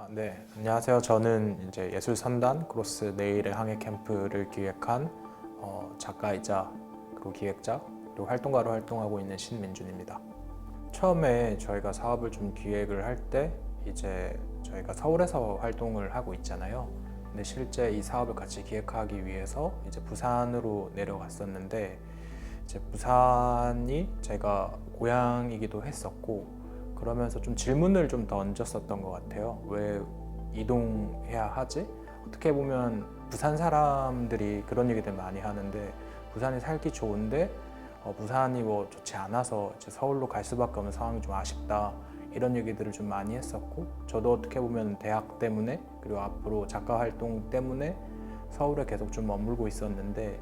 네, 안녕하세요. 저는 이제 예술선단 크로스 내일의 항해 캠프를 기획한 작가이자 그리고 기획자 그리고 활동가로 활동하고 있는 신민준입니다. 처음에 저희가 사업을 좀 기획을 할 때 이제 저희가 서울에서 활동을 하고 있잖아요. 근데 실제 이 사업을 같이 기획하기 위해서 이제 부산으로 내려갔었는데 이제 부산이 제가 고향이기도 했었고 그러면서 좀 질문을 좀 던졌었던 것 같아요. 왜 이동해야 하지? 어떻게 보면 부산 사람들이 그런 얘기들 많이 하는데 부산이 살기 좋은데 부산이 뭐 좋지 않아서 이제 서울로 갈 수밖에 없는 상황이 좀 아쉽다 이런 얘기들을 좀 많이 했었고 저도 어떻게 보면 대학 때문에 그리고 앞으로 작가 활동 때문에 서울에 계속 좀 머물고 있었는데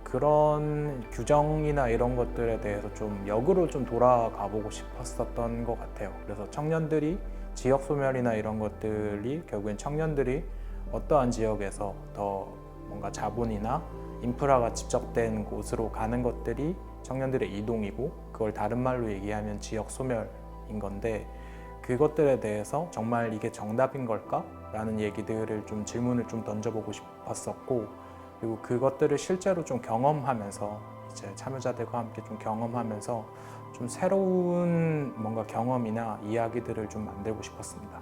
그런 규정이나 이런 것들에 대해서 좀 역으로 좀 돌아가 보고 싶었었던 것 같아요. 그래서 청년들이 지역 소멸이나 이런 것들이 결국엔 청년들이 어떠한 지역에서 더 뭔가 자본이나 인프라가 집적된 곳으로 가는 것들이 청년들의 이동이고 그걸 다른 말로 얘기하면 지역 소멸인 건데 그것들에 대해서 정말 이게 정답인 걸까? 라는 얘기들을 좀 질문을 좀 던져보고 싶었었고 그리고 그것들을 실제로 좀 경험하면서 이제 참여자들과 함께 좀 경험하면서 좀 새로운 뭔가 경험이나 이야기들을 좀 만들고 싶었습니다.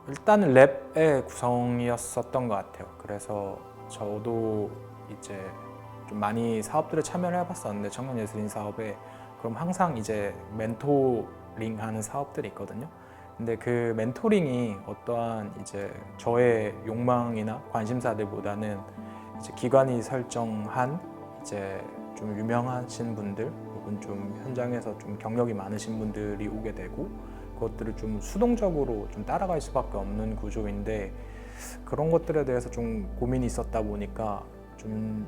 일단은 랩의 구성이었었던 것 같아요. 그래서 저도 이제 좀 많이 사업들에 참여를 해봤었는데 청년예술인 사업에 그럼 항상 이제 멘토링 하는 사업들이 있거든요. 근데 그 멘토링이 어떠한 이제 저의 욕망이나 관심사들보다는 이제 기관이 설정한 이제 좀 유명하신 분들 혹은 좀 현장에서 좀 경력이 많으신 분들이 오게 되고 그것들을 좀 수동적으로 좀 따라갈 수밖에 없는 구조인데 그런 것들에 대해서 좀 고민이 있었다 보니까 좀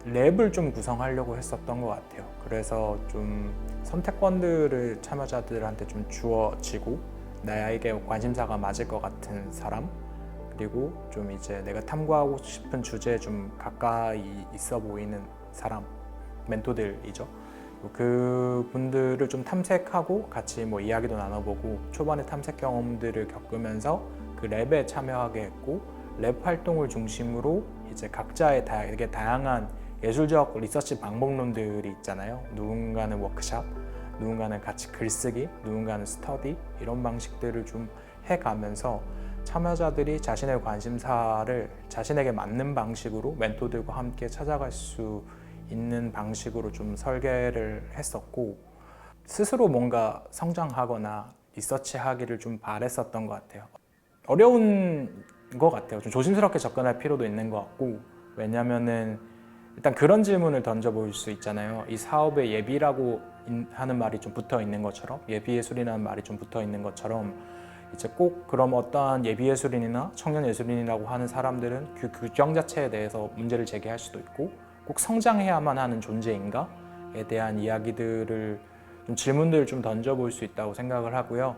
랩을 좀 구성하려고 했었던 것 같아요. 그래서 좀 선택권들을 참여자들한테 좀 주어지고 나에게 관심사가 맞을 것 같은 사람 그리고 좀 이제 내가 탐구하고 싶은 주제에 좀 가까이 있어 보이는 사람, 멘토들이죠. 그분들을 좀 탐색하고 같이 뭐 이야기도 나눠보고 초반에 탐색 경험들을 겪으면서 그 랩에 참여하게 했고 랩 활동을 중심으로 이제 각자의 되게 다양한 예술적 리서치 방법론들이 있잖아요. 누군가는 워크샵, 누군가는 같이 글쓰기, 누군가는 스터디 이런 방식들을 좀 해가면서 참여자들이 자신의 관심사를 자신에게 맞는 방식으로 멘토들과 함께 찾아갈 수 있는 방식으로 좀 설계를 했었고 스스로 뭔가 성장하거나 리서치하기를 좀 바랬었던 것 같아요. 어려운 것 같아요. 좀 조심스럽게 접근할 필요도 있는 것 같고 왜냐면은 일단 그런 질문을 던져볼 수 있잖아요. 이 사업에 예비라고 하는 말이 좀 붙어 있는 것처럼 예비예술이라는 말이 좀 붙어 있는 것처럼 이제 꼭 그럼 어떠한 예비예술인이나 청년예술인이라고 하는 사람들은 그 규정 자체에 대해서 문제를 제기할 수도 있고 꼭 성장해야만 하는 존재인가에 대한 이야기들을 좀 질문들을 좀 던져볼 수 있다고 생각을 하고요.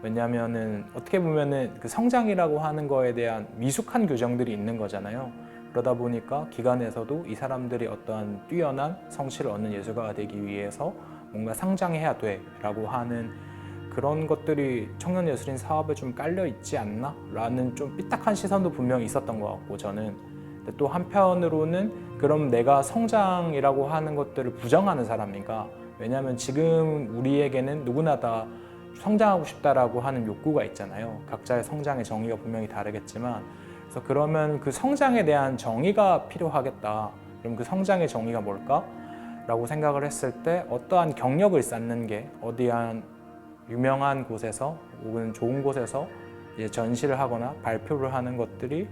왜냐하면은 어떻게 보면은 그 성장이라고 하는 거에 대한 미숙한 규정들이 있는 거잖아요. 그러다 보니까 기관에서도 이 사람들이 어떠한 뛰어난 성취를 얻는 예술가가 되기 위해서 뭔가 상장해야 돼라고 하는 그런 것들이 청년예술인 사업에 좀 깔려 있지 않나? 라는 좀 삐딱한 시선도 분명히 있었던 것 같고 저는 근데 또 한편으로는 그럼 내가 성장이라고 하는 것들을 부정하는 사람인가? 왜냐하면 지금 우리에게는 누구나 다 성장하고 싶다라고 하는 욕구가 있잖아요. 각자의 성장의 정의가 분명히 다르겠지만 그래서 그러면 그 성장에 대한 정의가 필요하겠다. 그럼 그 성장의 정의가 뭘까? 라고 생각을 했을 때 어떠한 경력을 쌓는 게 어디한 유명한 곳에서 혹은 좋은 곳에서 이제 전시를 하거나 발표를 하는 것들이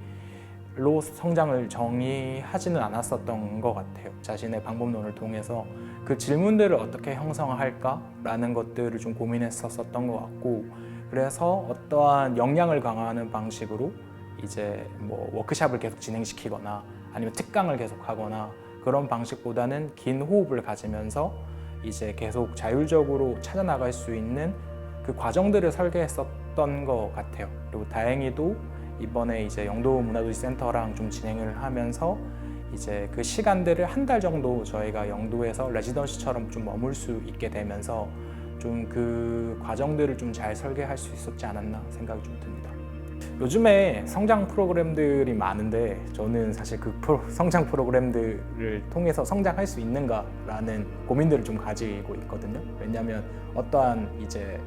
로 성장을 정의하지는 않았었던 것 같아요. 자신의 방법론을 통해서 그 질문들을 어떻게 형성할까라는 것들을 좀 고민했었던 것 같고 그래서 어떠한 역량을 강화하는 방식으로 이제 뭐 워크샵을 계속 진행시키거나 아니면 특강을 계속 하거나 그런 방식보다는 긴 호흡을 가지면서 이제 계속 자율적으로 찾아나갈 수 있는 그 과정들을 설계했었던 것 같아요. 그리고 다행히도 이번에 이제 영도 문화도시 센터랑 좀 진행을 하면서 이제 그 시간들을 한 달 정도 저희가 영도에서 레지던시처럼 좀 머물 수 있게 되면서 좀 그 과정들을 좀 잘 설계할 수 있었지 않았나 생각이 좀 듭니다. 요즘에 성장 프로그램들이 많은데 저는 사실 그 성장 프로그램들을 통해서 성장할 수 있는가라는 고민들을 좀 가지고 있거든요. 왜냐하면 어떠한 이제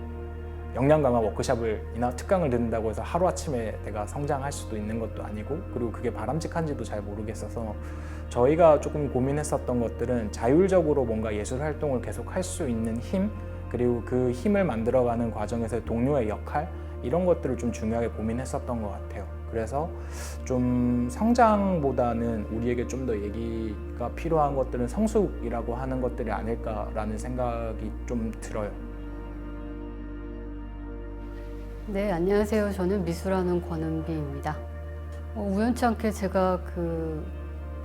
역량 강화 워크숍이나 특강을 듣는다고 해서 하루아침에 내가 성장할 수도 있는 것도 아니고, 그리고 그게 바람직한지도 잘 모르겠어서 저희가 조금 고민했었던 것들은 자율적으로 뭔가 예술 활동을 계속 할 수 있는 힘, 그리고 그 힘을 만들어가는 과정에서 동료의 역할, 이런 것들을 좀 중요하게 고민했었던 것 같아요. 그래서 좀 성장보다는 우리에게 좀 더 얘기가 필요한 것들은 성숙이라고 하는 것들이 아닐까라는 생각이 좀 들어요. 네, 안녕하세요. 저는 미술하는 권은비입니다. 우연치 않게 제가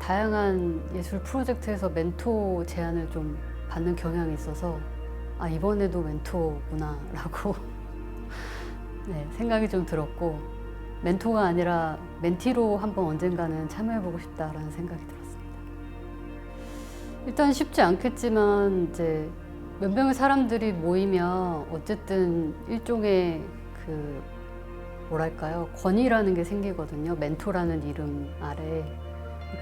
다양한 예술 프로젝트에서 멘토 제안을 좀 받는 경향이 있어서 이번에도 멘토구나라고 네, 생각이 좀 들었고, 멘토가 아니라 멘티로 한번 언젠가는 참여해보고 싶다라는 생각이 들었습니다. 일단 쉽지 않겠지만 이제 몇 명의 사람들이 모이면 어쨌든 일종의 뭐랄까요, 권위라는 게 생기거든요. 멘토라는 이름 아래.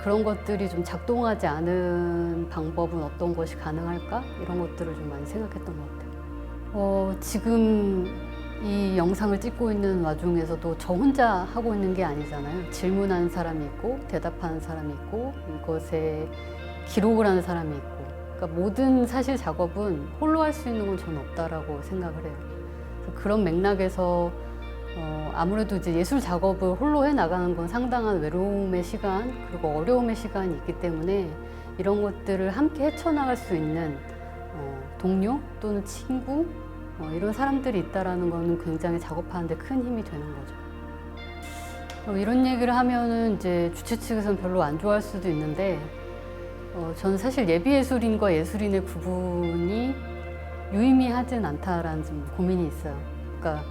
그런 것들이 좀 작동하지 않은 방법은 어떤 것이 가능할까? 이런 것들을 좀 많이 생각했던 것 같아요. 지금 이 영상을 찍고 있는 와중에서도 저 혼자 하고 있는 게 아니잖아요. 질문하는 사람이 있고 대답하는 사람이 있고 이것에 기록을 하는 사람이 있고, 그러니까 모든 사실 작업은 홀로 할 수 있는 건 저는 없다라고 생각을 해요. 그런 맥락에서 아무래도 이제 예술 작업을 홀로 해 나가는 건 상당한 외로움의 시간, 그리고 어려움의 시간이 있기 때문에 이런 것들을 함께 헤쳐나갈 수 있는 동료 또는 친구, 이런 사람들이 있다라는 거는 굉장히 작업하는데 큰 힘이 되는 거죠. 이런 얘기를 하면은 이제 주최 측에서는 별로 안 좋아할 수도 있는데, 저는 사실 예비예술인과 예술인의 구분이 유의미하진 않다라는 좀 고민이 있어요. 그러니까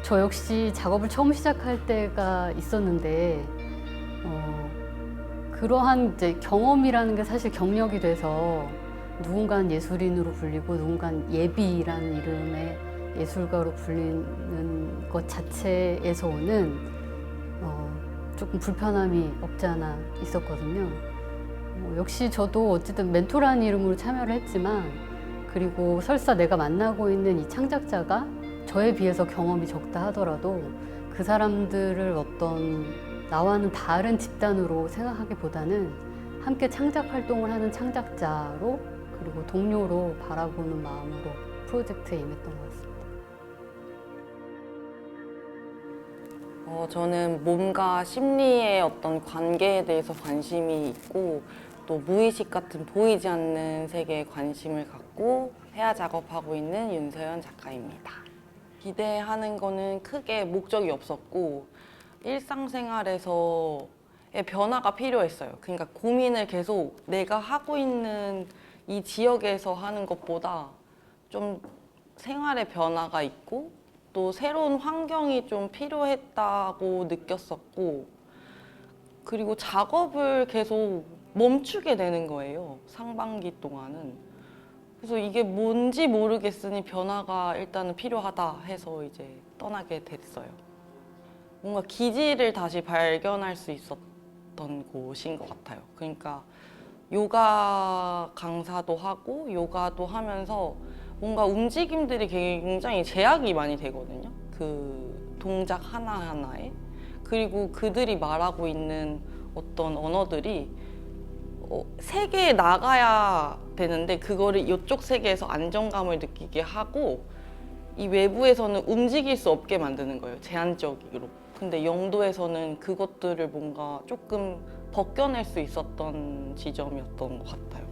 저 역시 작업을 처음 시작할 때가 있었는데, 그러한 이제 경험이라는 게 사실 경력이 돼서 누군가는 예술인으로 불리고 누군가는 예비라는 이름의 예술가로 불리는 것 자체에서 오는 조금 불편함이 없지 않아 있었거든요. 역시 저도 어쨌든 멘토라는 이름으로 참여를 했지만, 그리고 설사 내가 만나고 있는 이 창작자가 저에 비해서 경험이 적다 하더라도 그 사람들을 어떤 나와는 다른 집단으로 생각하기보다는 함께 창작 활동을 하는 창작자로, 그리고 동료로 바라보는 마음으로 프로젝트에 임했던 것 같습니다. 저는 몸과 심리의 어떤 관계에 대해서 관심이 있고, 또 무의식 같은 보이지 않는 세계에 관심을 갖고 해야 작업하고 있는 윤서연 작가입니다. 기대하는 거는 크게 목적이 없었고, 일상생활에서의 변화가 필요했어요. 그러니까 고민을 계속 내가 하고 있는 이 지역에서 하는 것보다 좀 생활의 변화가 있고, 또 새로운 환경이 좀 필요했다고 느꼈었고, 그리고 작업을 계속 멈추게 되는 거예요, 상반기 동안은. 그래서 이게 뭔지 모르겠으니 변화가 일단은 필요하다 해서 이제 떠나게 됐어요. 뭔가 기질을 다시 발견할 수 있었던 곳인 것 같아요. 그러니까 요가 강사도 하고 요가도 하면서 뭔가 움직임들이 굉장히 제약이 많이 되거든요. 그 동작 하나하나에. 그리고 그들이 말하고 있는 어떤 언어들이 세계에 나가야 되는데 그거를 이쪽 세계에서 안정감을 느끼게 하고, 이 외부에서는 움직일 수 없게 만드는 거예요, 제한적으로. 근데 영도에서는 그것들을 뭔가 조금 벗겨낼 수 있었던 지점이었던 것 같아요.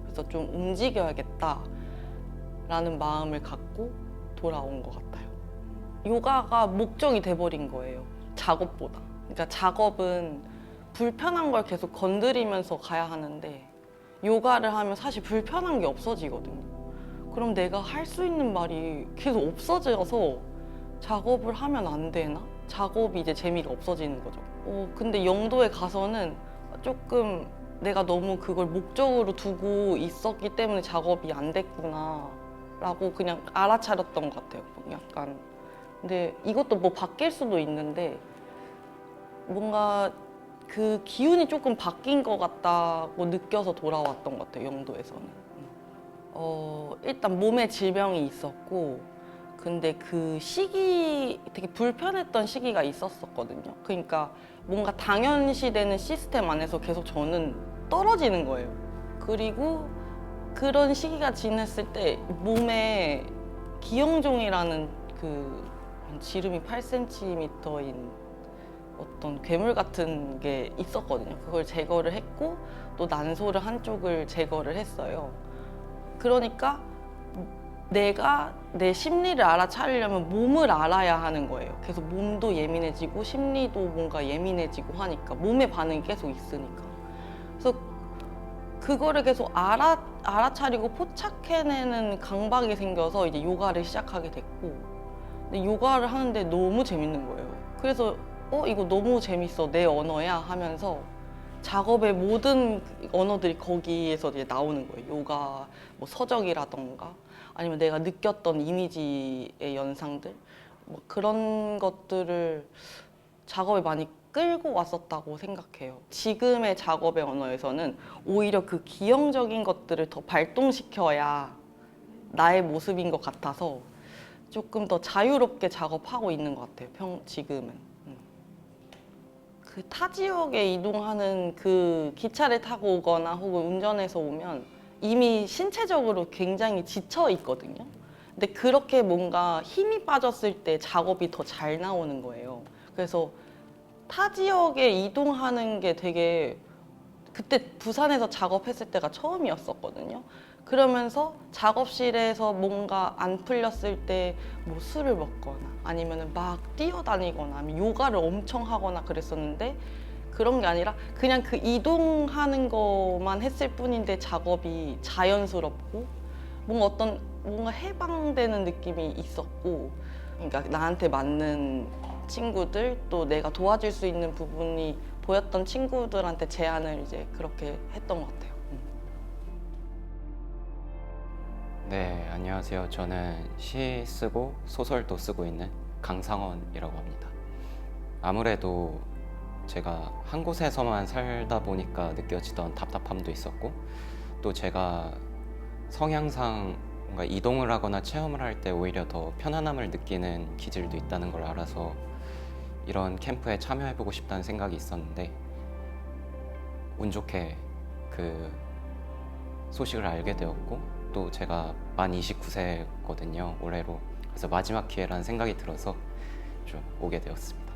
그래서 좀 움직여야겠다라는 마음을 갖고 돌아온 것 같아요. 요가가 목적이 돼버린 거예요, 작업보다. 그러니까 작업은 불편한 걸 계속 건드리면서 가야 하는데, 요가를 하면 사실 불편한 게 없어지거든요. 그럼 내가 할 수 있는 말이 계속 없어져서 작업을 하면 안 되나? 작업이 이제 재미가 없어지는 거죠. 근데 영도에 가서는 조금 내가 너무 그걸 목적으로 두고 있었기 때문에 작업이 안 됐구나 라고 그냥 알아차렸던 것 같아요. 약간 근데 이것도 뭐 바뀔 수도 있는데 뭔가 그 기운이 조금 바뀐 것 같다고 느껴서 돌아왔던 것 같아요, 영도에서는. 일단 몸에 질병이 있었고, 근데 그 시기 되게 불편했던 시기가 있었거든요. 그러니까 뭔가 당연시되는 시스템 안에서 계속 저는 떨어지는 거예요. 그리고 그런 시기가 지났을 때 몸에 기형종이라는 그 지름이 8cm인 어떤 괴물 같은 게 있었거든요. 그걸 제거를 했고 또 난소를 한쪽을 제거를 했어요. 그러니까 내가 내 심리를 알아차리려면 몸을 알아야 하는 거예요. 그래서 몸도 예민해지고 심리도 뭔가 예민해지고 하니까 몸의 반응이 계속 있으니까. 그래서 그거를 계속 알아차리고 포착해내는 강박이 생겨서 이제 요가를 시작하게 됐고, 근데 요가를 하는데 너무 재밌는 거예요. 그래서 이거 너무 재밌어, 내 언어야 하면서 작업의 모든 언어들이 거기에서 이제 나오는 거예요. 요가 뭐 서적이라던가 아니면 내가 느꼈던 이미지의 연상들 뭐 그런 것들을 작업에 많이 끌고 왔었다고 생각해요. 지금의 작업의 언어에서는 오히려 그 기형적인 것들을 더 발동시켜야 나의 모습인 것 같아서 조금 더 자유롭게 작업하고 있는 것 같아요. 지금은. 그 타 지역에 이동하는 그 기차를 타고 오거나 혹은 운전해서 오면 이미 신체적으로 굉장히 지쳐 있거든요. 근데 그렇게 뭔가 힘이 빠졌을 때 작업이 더 잘 나오는 거예요. 그래서 타 지역에 이동하는 게 되게 그때 부산에서 작업했을 때가 처음이었었거든요. 그러면서 작업실에서 뭔가 안 풀렸을 때 뭐 술을 먹거나 아니면 막 뛰어다니거나 아니면 요가를 엄청 하거나 그랬었는데 그런 게 아니라 그냥 그 이동하는 것만 했을 뿐인데 작업이 자연스럽고 뭔가 해방되는 느낌이 있었고, 그러니까 나한테 맞는 친구들 또 내가 도와줄 수 있는 부분이 보였던 친구들한테 제안을 이제 그렇게 했던 것 같아요. 네, 안녕하세요. 저는 시 쓰고 소설도 쓰고 있는 강상원이라고 합니다. 아무래도 제가 한 곳에서만 살다 보니까 느껴지던 답답함도 있었고, 또 제가 성향상 뭔가 이동을 하거나 체험을 할 때 오히려 더 편안함을 느끼는 기질도 있다는 걸 알아서 이런 캠프에 참여해보고 싶다는 생각이 있었는데, 운 좋게 그 소식을 알게 되었고, 또 제가 만 29세거든요, 올해로. 그래서 마지막 기회라는 생각이 들어서 좀 오게 되었습니다.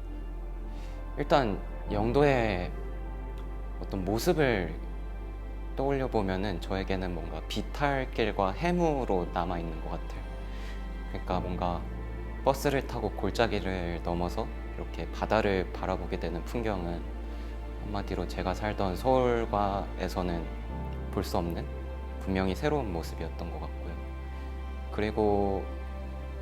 일단 영도의 어떤 모습을 떠올려 보면은 저에게는 뭔가 비탈길과 해무로 남아 있는 것 같아요. 그러니까 뭔가 버스를 타고 골짜기를 넘어서 이렇게 바다를 바라보게 되는 풍경은 한마디로 제가 살던 서울과에서는 볼 수 없는 분명히 새로운 모습이었던 것 같고요. 그리고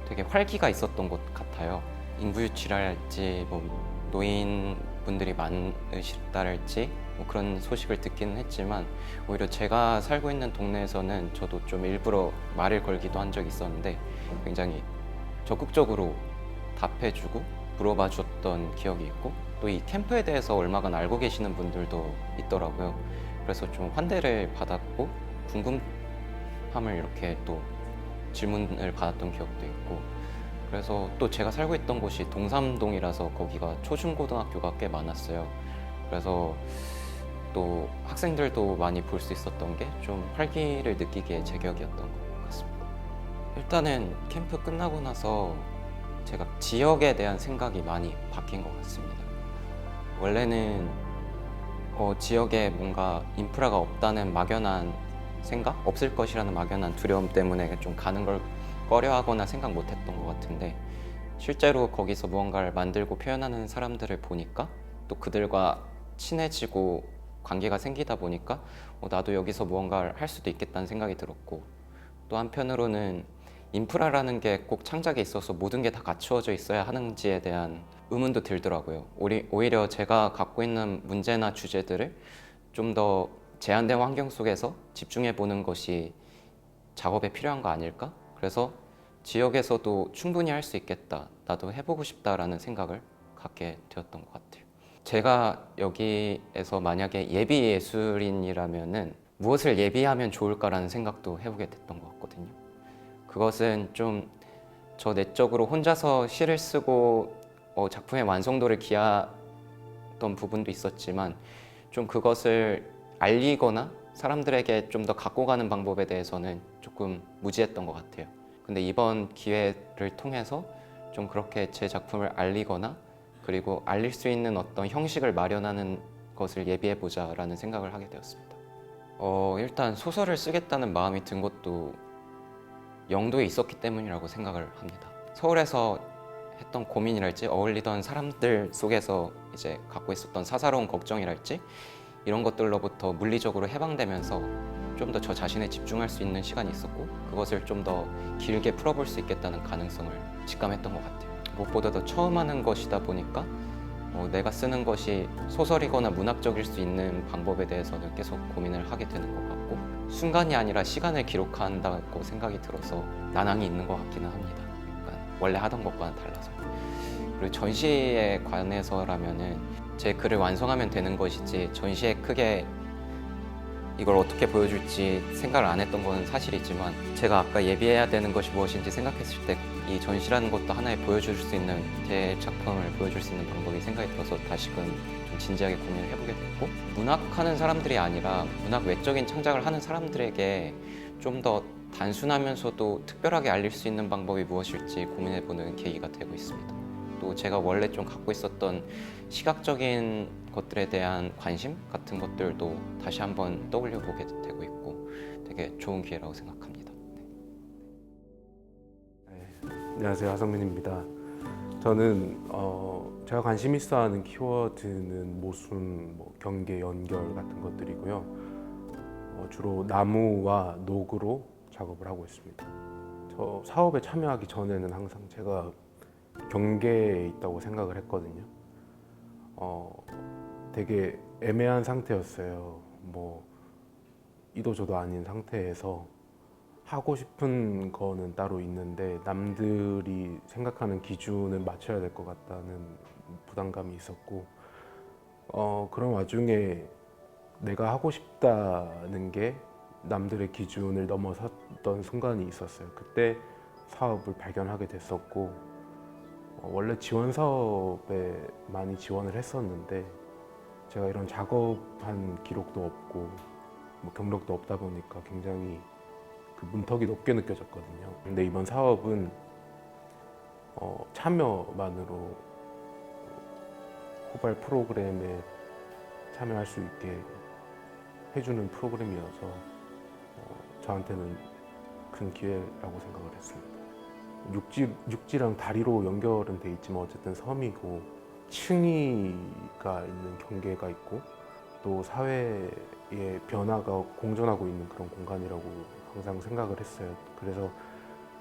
되게 활기가 있었던 것 같아요. 인구 유출할지 뭐 노인분들이 많으시다랄지 뭐 그런 소식을 듣기는 했지만, 오히려 제가 살고 있는 동네에서는 저도 좀 일부러 말을 걸기도 한 적이 있었는데 굉장히 적극적으로 답해주고 물어봐 줬던 기억이 있고, 또 이 캠프에 대해서 얼마간 알고 계시는 분들도 있더라고요. 그래서 좀 환대를 받았고 궁금함을 이렇게 또 질문을 받았던 기억도 있고, 그래서 또 제가 살고 있던 곳이 동삼동이라서 거기가 초중고등학교가 꽤 많았어요. 그래서 또 학생들도 많이 볼 수 있었던 게 좀 활기를 느끼기에 제격이었던 것 같습니다. 일단은 캠프 끝나고 나서 제가 지역에 대한 생각이 많이 바뀐 것 같습니다. 원래는 지역에 뭔가 인프라가 없다는 막연한 생각? 없을 것이라는 막연한 두려움 때문에 좀 가는 걸 꺼려하거나 생각 못했던 것 같은데, 실제로 거기서 무언가를 만들고 표현하는 사람들을 보니까 또 그들과 친해지고 관계가 생기다 보니까 나도 여기서 무언가를 할 수도 있겠다는 생각이 들었고, 또 한편으로는 인프라라는 게 꼭 창작에 있어서 모든 게 다 갖추어져 있어야 하는지에 대한 의문도 들더라고요. 오히려 제가 갖고 있는 문제나 주제들을 좀 더 제한된 환경 속에서 집중해 보는 것이 작업에 필요한 거 아닐까? 그래서 지역에서도 충분히 할 수 있겠다, 나도 해보고 싶다라는 생각을 갖게 되었던 것 같아요. 제가 여기에서 만약에 예비 예술인이라면은 무엇을 예비하면 좋을까라는 생각도 해보게 됐던 것 같거든요. 그것은 좀 저 내적으로 혼자서 시를 쓰고 작품의 완성도를 기하던 부분도 있었지만, 좀 그것을 알리거나 사람들에게 좀 더 갖고 가는 방법에 대해서는 조금 무지했던 것 같아요. 근데 이번 기회를 통해서 좀 그렇게 제 작품을 알리거나, 그리고 알릴 수 있는 어떤 형식을 마련하는 것을 예비해보자라는 생각을 하게 되었습니다. 일단 소설을 쓰겠다는 마음이 든 것도 영도에 있었기 때문이라고 생각을 합니다. 서울에서 했던 고민이랄지, 어울리던 사람들 속에서 이제 갖고 있었던 사사로운 걱정이랄지, 이런 것들로부터 물리적으로 해방되면서 좀 더 저 자신에 집중할 수 있는 시간이 있었고, 그것을 좀 더 길게 풀어볼 수 있겠다는 가능성을 직감했던 것 같아요. 무엇보다도 처음 하는 것이다 보니까 내가 쓰는 것이 소설이거나 문학적일 수 있는 방법에 대해서는 계속 고민을 하게 되는 것 같고, 순간이 아니라 시간을 기록한다고 생각이 들어서 난항이 있는 것 같기는 합니다. 그러니까 원래 하던 것과는 달라서. 그리고 전시에 관해서라면은 제 글을 완성하면 되는 것이지, 전시에 크게 이걸 어떻게 보여줄지 생각을 안 했던 건 사실이지만, 제가 아까 예비해야 되는 것이 무엇인지 생각했을 때 이 전시라는 것도 하나의 보여줄 수 있는, 제 작품을 보여줄 수 있는 방법이 생각이 들어서 다시금 좀 진지하게 고민을 해보게 됐고, 문학하는 사람들이 아니라 문학 외적인 창작을 하는 사람들에게 좀 더 단순하면서도 특별하게 알릴 수 있는 방법이 무엇일지 고민해보는 계기가 되고 있습니다. 또 제가 원래 좀 갖고 있었던 시각적인 것들에 대한 관심 같은 것들도 다시 한번 떠올려 보게 되고 있고, 되게 좋은 기회라고 생각합니다. 안녕하세요, 하성민입니다. 저는 제가 관심 있어하는 키워드는 모순, 경계, 연결 같은 것들이고요. 주로 나무와 녹으로 작업을 하고 있습니다. 저 사업에 참여하기 전에는 항상 제가 경계에 있다고 생각을 했거든요. 되게 애매한 상태였어요. 이도저도 아닌 상태에서 하고 싶은 거는 따로 있는데 남들이 생각하는 기준을 맞춰야 될 것 같다는 부담감이 있었고, 그런 와중에 내가 하고 싶다는 게 남들의 기준을 넘어섰던 순간이 있었어요. 그때 사업을 발견하게 됐었고, 원래 지원 사업에 많이 지원을 했었는데 제가 이런 작업한 기록도 없고 경력도 없다 보니까 굉장히 그 문턱이 높게 느껴졌거든요. 근데 이번 사업은 참여만으로 호발 프로그램에 참여할 수 있게 해주는 프로그램이어서 저한테는 큰 기회라고 생각을 했습니다. 육지랑 다리로 연결은 돼 있지만 어쨌든 섬이고 층위가 있는 경계가 있고 또 사회의 변화가 공존하고 있는 그런 공간이라고 항상 생각을 했어요. 그래서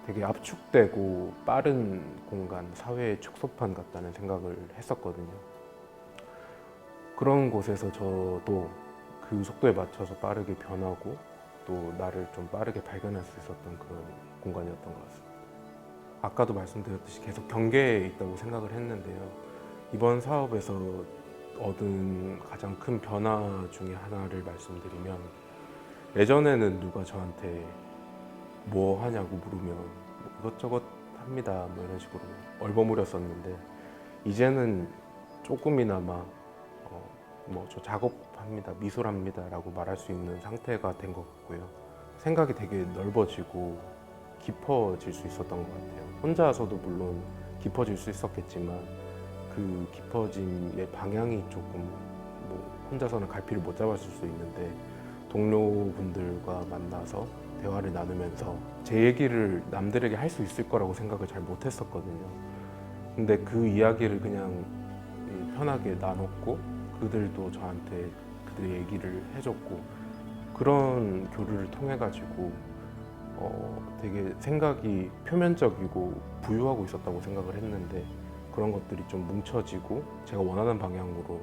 되게 압축되고 빠른 공간, 사회의 축소판 같다는 생각을 했었거든요. 그런 곳에서 저도 그 속도에 맞춰서 빠르게 변하고 또 나를 좀 빠르게 발견할 수 있었던 그런 공간이었던 것 같습니다. 아까도 말씀드렸듯이 계속 경계에 있다고 생각을 했는데요. 이번 사업에서 얻은 가장 큰 변화 중에 하나를 말씀드리면, 예전에는 누가 저한테 뭐 하냐고 물으면 이것저것 합니다 이런 식으로 얼버무렸었는데, 이제는 조금이나마 저 작업합니다, 미술합니다 라고 말할 수 있는 상태가 된 것 같고요. 생각이 되게 넓어지고 깊어질 수 있었던 것 같아요. 혼자서도 물론 깊어질 수 있었겠지만 그 깊어짐의 방향이 조금 혼자서는 갈피를 못 잡았을 수 있는데, 동료분들과 만나서 대화를 나누면서 제 얘기를 남들에게 할 수 있을 거라고 생각을 잘 못했었거든요. 근데 그 이야기를 그냥 편하게 나눴고 그들도 저한테 그들의 얘기를 해줬고, 그런 교류를 통해 가지고 되게 생각이 표면적이고 부유하고 있었다고 생각을 했는데, 그런 것들이 좀 뭉쳐지고 제가 원하는 방향으로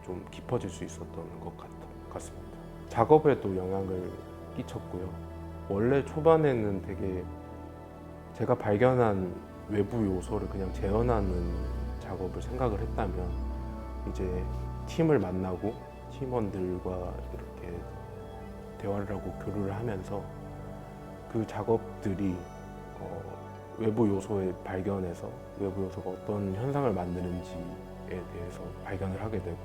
좀 깊어질 수 있었던 것 같습니다. 작업에도 영향을 끼쳤고요. 원래 초반에는 되게 제가 발견한 외부 요소를 그냥 재현하는 작업을 생각을 했다면 이제 팀을 만나고 팀원들과 이렇게 대화를 하고 교류를 하면서 그 작업들이 외부 요소에 발견해서 외부 요소가 어떤 현상을 만드는지에 대해서 발견을 하게 되고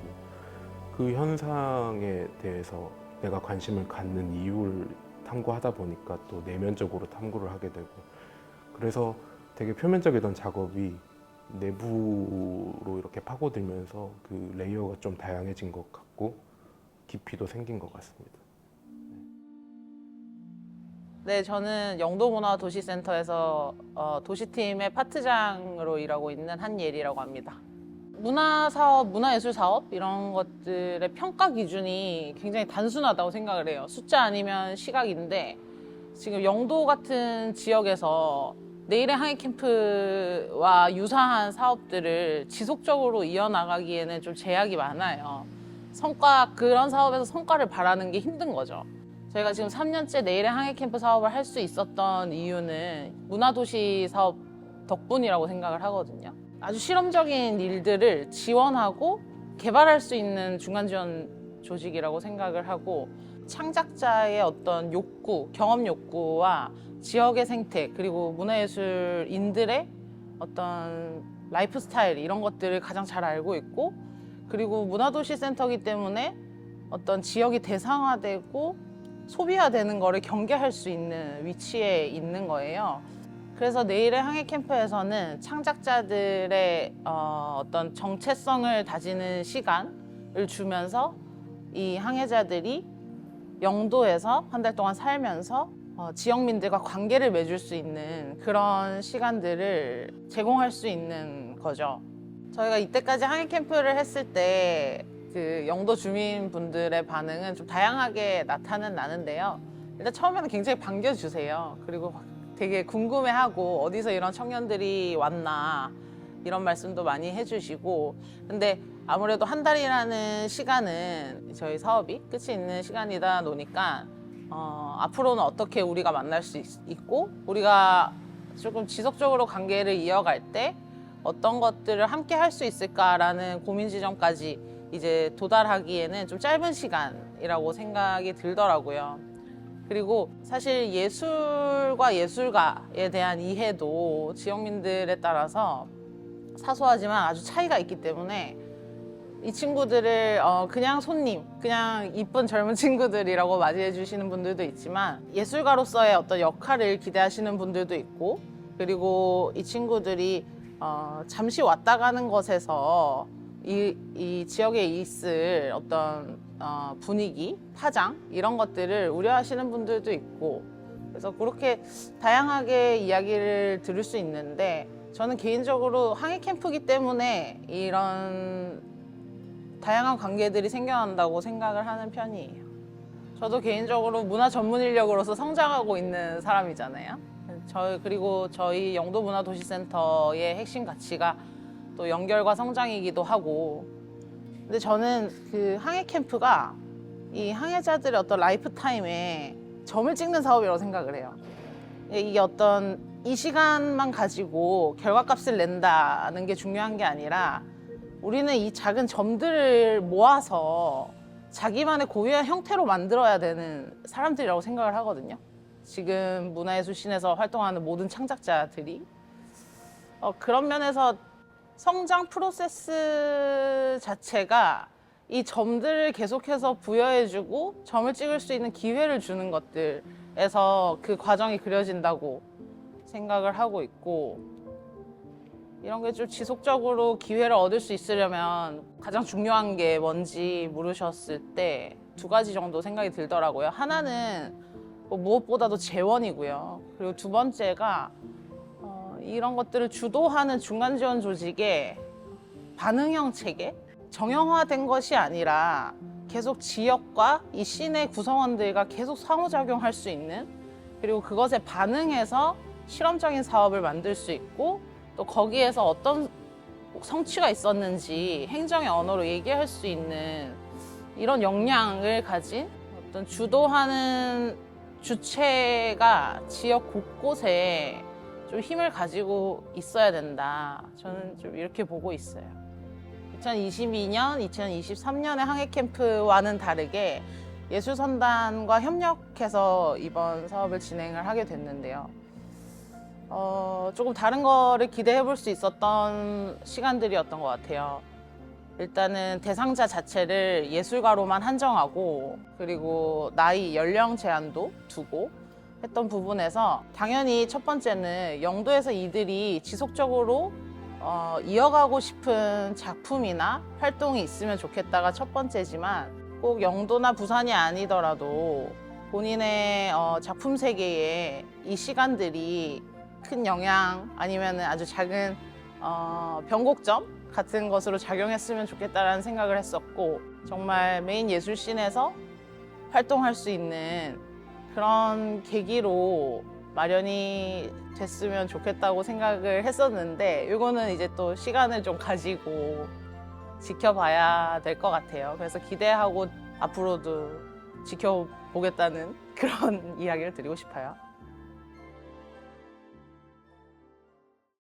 그 현상에 대해서 내가 관심을 갖는 이유를 탐구하다 보니까 또 내면적으로 탐구를 하게 되고 그래서 되게 표면적이던 작업이 내부로 이렇게 파고들면서 그 레이어가 좀 다양해진 것 같고 깊이도 생긴 것 같습니다. 네, 저는 영도문화도시센터에서 도시팀의 파트장으로 일하고 있는 한예리라고 합니다. 문화사업, 문화예술사업 이런 것들의 평가 기준이 굉장히 단순하다고 생각을 해요. 숫자 아니면 시각인데 지금 영도 같은 지역에서 내일의 항해 캠프와 유사한 사업들을 지속적으로 이어나가기에는 좀 제약이 많아요. 그런 사업에서 성과를 바라는 게 힘든 거죠. 저희가 지금 3년째 내일의 항해 캠프 사업을 할 수 있었던 이유는 문화도시 사업 덕분이라고 생각을 하거든요. 아주 실험적인 일들을 지원하고 개발할 수 있는 중간 지원 조직이라고 생각을 하고 창작자의 어떤 욕구, 경험 욕구와 지역의 생태 그리고 문화예술인들의 어떤 라이프 스타일 이런 것들을 가장 잘 알고 있고 그리고 문화도시센터이기 때문에 어떤 지역이 대상화되고 소비화되는 거를 경계할 수 있는 위치에 있는 거예요. 그래서 내일의 항해 캠프에서는 창작자들의 어떤 정체성을 다지는 시간을 주면서 이 항해자들이 영도에서 한 달 동안 살면서 지역민들과 관계를 맺을 수 있는 그런 시간들을 제공할 수 있는 거죠. 저희가 이때까지 항해 캠프를 했을 때 그 영도 주민분들의 반응은 좀 다양하게 나타나는데요. 일단 처음에는 굉장히 반겨주세요. 그리고 되게 궁금해하고 어디서 이런 청년들이 왔나 이런 말씀도 많이 해주시고 근데 아무래도 한 달이라는 시간은 저희 사업이 끝이 있는 시간이다 보니까 앞으로는 어떻게 우리가 만날 수 있고 우리가 조금 지속적으로 관계를 이어갈 때 어떤 것들을 함께 할 수 있을까라는 고민 지점까지 이제 도달하기에는 좀 짧은 시간이라고 생각이 들더라고요. 그리고 사실 예술과 예술가에 대한 이해도 지역민들에 따라서 사소하지만 아주 차이가 있기 때문에 이 친구들을 그냥 손님, 그냥 이쁜 젊은 친구들이라고 맞이해 주시는 분들도 있지만 예술가로서의 어떤 역할을 기대하시는 분들도 있고 그리고 이 친구들이 잠시 왔다 가는 것에서 이 지역에 있을 어떤 분위기, 파장 이런 것들을 우려하시는 분들도 있고 그래서 그렇게 다양하게 이야기를 들을 수 있는데 저는 개인적으로 항해 캠프이기 때문에 이런 다양한 관계들이 생겨난다고 생각을 하는 편이에요. 저도 개인적으로 문화 전문 인력으로서 성장하고 있는 사람이잖아요. 그리고 저희 영도문화도시센터의 핵심 가치가 또 연결과 성장이기도 하고 근데 저는 그 항해 캠프가 이 항해자들의 어떤 라이프 타임에 점을 찍는 사업이라고 생각을 해요. 이게 어떤 이 시간만 가지고 결과값을 낸다는 게 중요한 게 아니라 우리는 이 작은 점들을 모아서 자기만의 고유한 형태로 만들어야 되는 사람들이라고 생각을 하거든요. 지금 문화예술씬에서 활동하는 모든 창작자들이 그런 면에서 성장 프로세스 자체가 이 점들을 계속해서 부여해주고 점을 찍을 수 있는 기회를 주는 것들에서 그 과정이 그려진다고 생각을 하고 있고 이런 게 좀 지속적으로 기회를 얻을 수 있으려면 가장 중요한 게 뭔지 물으셨을 때 2가지 정도 생각이 들더라고요. 하나는 무엇보다도 재원이고요. 그리고 2번째가 이런 것들을 주도하는 중간 지원 조직의 반응형 체계? 정형화된 것이 아니라 계속 지역과 이 씬의 구성원들과 계속 상호작용할 수 있는 그리고 그것에 반응해서 실험적인 사업을 만들 수 있고 또 거기에서 어떤 성취가 있었는지 행정의 언어로 얘기할 수 있는 이런 역량을 가진 어떤 주도하는 주체가 지역 곳곳에 좀 힘을 가지고 있어야 된다. 저는 좀 이렇게 보고 있어요. 2022년, 2023년의 항해 캠프와는 다르게 예술선단과 협력해서 이번 사업을 진행을 하게 됐는데요. 조금 다른 거를 기대해 볼 수 있었던 시간들이었던 것 같아요. 일단은 대상자 자체를 예술가로만 한정하고 그리고 나이, 연령 제한도 두고 했던 부분에서 당연히 첫 번째는 영도에서 이들이 지속적으로 이어가고 싶은 작품이나 활동이 있으면 좋겠다가 첫 번째지만 꼭 영도나 부산이 아니더라도 본인의 작품 세계에 이 시간들이 큰 영향 아니면 아주 작은 변곡점 같은 것으로 작용했으면 좋겠다라는 생각을 했었고 정말 메인 예술씬에서 활동할 수 있는 그런 계기로 마련이 됐으면 좋겠다고 생각을 했었는데 이거는 이제 또 시간을 좀 가지고 지켜봐야 될 것 같아요. 그래서 기대하고 앞으로도 지켜보겠다는 그런 이야기를 드리고 싶어요.